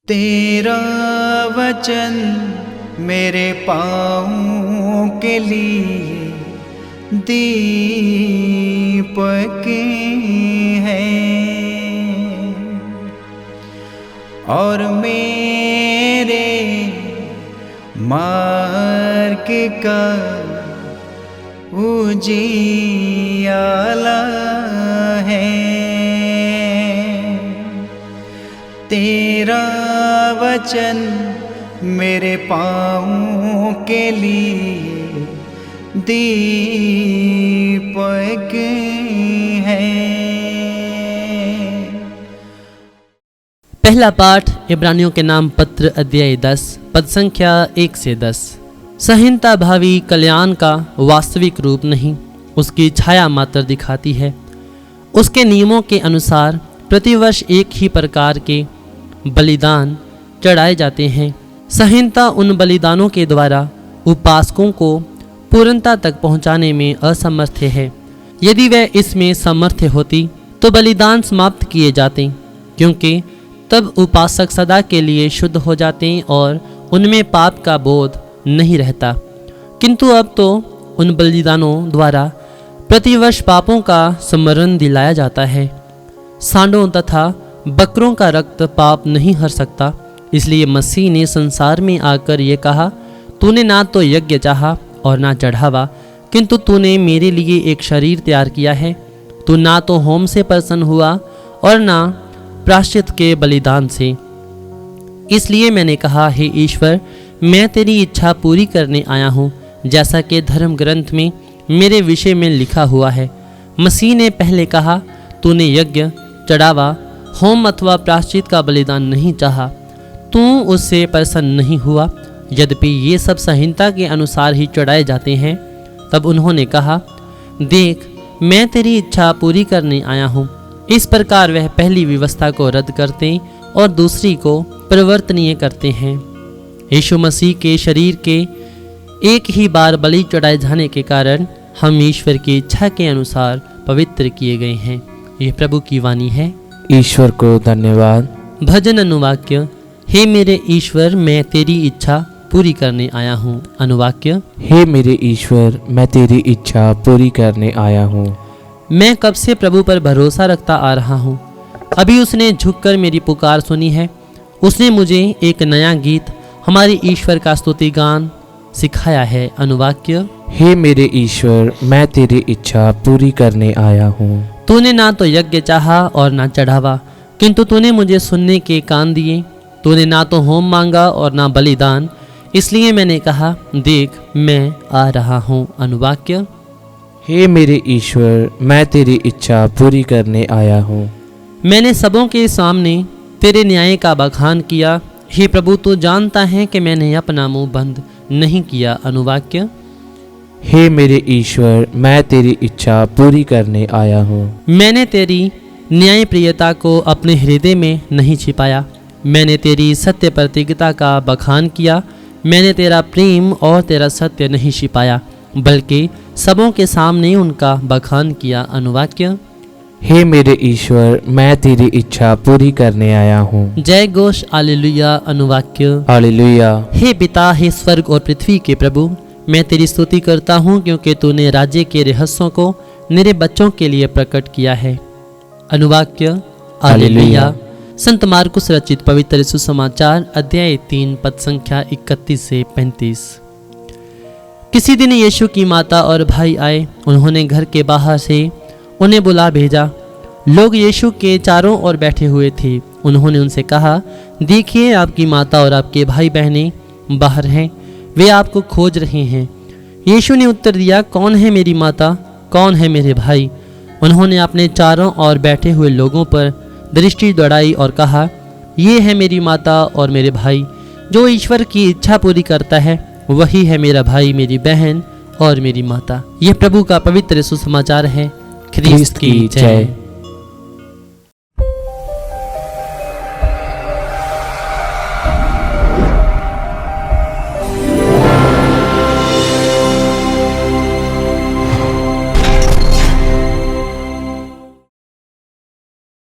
तेरा वचन मेरे पाँवों के लिए दीपक है और मेरे मार्ग का उजियाला है। तेरा वचन मेरे पाँवों के लिए दीपक है। पहला पाठ इब्रानियों के नाम पत्र अध्याय 10 पद संख्या 1 से 10। संहिता भावी कल्याण का वास्तविक रूप नहीं, उसकी छाया मात्र दिखाती है। उसके नियमों के अनुसार प्रतिवर्ष एक ही प्रकार के बलिदान चढ़ाए जाते हैं। संहिता उन बलिदानों के द्वारा उपासकों को पूर्णता तक पहुंचाने में असमर्थ है। यदि वह इसमें समर्थ होती तो बलिदान समाप्त किए जाते, क्योंकि तब उपासक सदा के लिए शुद्ध हो जाते और उनमें पाप का बोध नहीं रहता। किंतु अब तो उन बलिदानों द्वारा प्रतिवर्ष पापों का स्मरण दिलाया जाता है। सांडों तथा बकरों का रक्त पाप नहीं हर सकता, इसलिए मसीह ने संसार में आकर ये कहा, तूने ना तो यज्ञ चाहा और ना चढ़ावा, किंतु तूने मेरे लिए एक शरीर तैयार किया है। तू ना तो होम से प्रसन्न हुआ और ना प्रायश्चित के बलिदान से। इसलिए मैंने कहा, हे ईश्वर, मैं तेरी इच्छा पूरी करने आया हूँ, जैसा कि धर्म ग्रंथ में मेरे विषय में लिखा हुआ है। मसीह ने पहले कहा, तूने यज्ञ, चढ़ावा, होम अथवा प्रायश्चित का बलिदान नहीं चाहा, तू उससे प्रसन्न नहीं हुआ, यद्यपि ये सब संहिता के अनुसार ही चढ़ाए जाते हैं। तब उन्होंने कहा, देख, मैं तेरी इच्छा पूरी करने आया हूँ। इस प्रकार वह पहली व्यवस्था को रद्द करते और दूसरी को परिवर्तनीय करते हैं। यीशु मसीह के शरीर के एक ही बार बलि चढ़ाए जाने के कारण हम ईश्वर की इच्छा के अनुसार पवित्र किए गए हैं। यह प्रभु की वाणी है। ईश्वर को धन्यवाद। भजन अनुवाक्य, हे मेरे ईश्वर, मैं तेरी इच्छा पूरी करने आया हूँ। अनुवाक्य, हे मेरे ईश्वर, मैं तेरी इच्छा पूरी करने आया हूँ। मैं कब से प्रभु पर भरोसा रखता आ रहा हूँ, अभी उसने झुककर मेरी पुकार सुनी है। उसने मुझे एक नया गीत, हमारे ईश्वर का स्तुति गान सिखाया है। अनुवाक्य, हे मेरे ईश्वर, मैं तेरी इच्छा पूरी करने आया हूँ। तूने ना तो यज्ञ चाहा और ना चढ़ावा, किंतु तूने मुझे सुनने के कान दिए। तूने ना तो होम मांगा और ना बलिदान, इसलिए मैंने कहा, देख, मैं आ रहा हूँ। अनुवाक्य, हे मेरे ईश्वर, मैं तेरी इच्छा पूरी करने आया हूँ। मैंने सबों के सामने तेरे न्याय का बखान किया। हे प्रभु, तू जानता है कि मैंने अपना मुंह बंद नहीं किया। अनुवाक्य, हे मेरे ईश्वर, मैं तेरी इच्छा पूरी करने आया हूँ। मैंने तेरी न्याय प्रियता को अपने हृदय में नहीं छिपाया। मैंने तेरी सत्य प्रतिज्ञता का बखान किया। मैंने तेरा प्रेम और तेरा सत्य नहीं छिपाया, बल्कि सबों के सामने उनका बखान किया। अनुवाक्य, हे मेरे ईश्वर, मैं तेरी इच्छा पूरी करने आया हूँ। जय घोष, हालेलुया। अनुवाक्य, हालेलुया। हे पिता, हे स्वर्ग और पृथ्वी के प्रभु, मैं तेरी स्तुति करता हूँ, क्योंकि तूने राज्य के रहस्यों को मेरे बच्चों के लिए प्रकट किया है। अनुवाक्य, हालेलुया। संत मार्कुस रचित पवित्र सुसमाचार अध्याय 3 पद संख्या 31 से 35। किसी दिन यीशु की माता और भाई आए। उन्होंने घर के बाहर से उन्हें बुला भेजा। लोग यीशु के चारों ओर बैठे हुए थे। उन्होंने उनसे कहा, देखिए, आपकी माता और आपके भाई बहनें बाहर हैं, वे आपको खोज रहे हैं। यीशु ने उत्तर दिया, कौन है मेरी माता, कौन है मेरे भाई? उन्होंने अपने चारों ओर बैठे हुए लोगों पर दृष्टि दौड़ाई और कहा, ये है मेरी माता और मेरे भाई। जो ईश्वर की इच्छा पूरी करता है, वही है मेरा भाई, मेरी बहन और मेरी माता। यह प्रभु का पवित्र सुसमाचार है। ख्रीस्त की जय।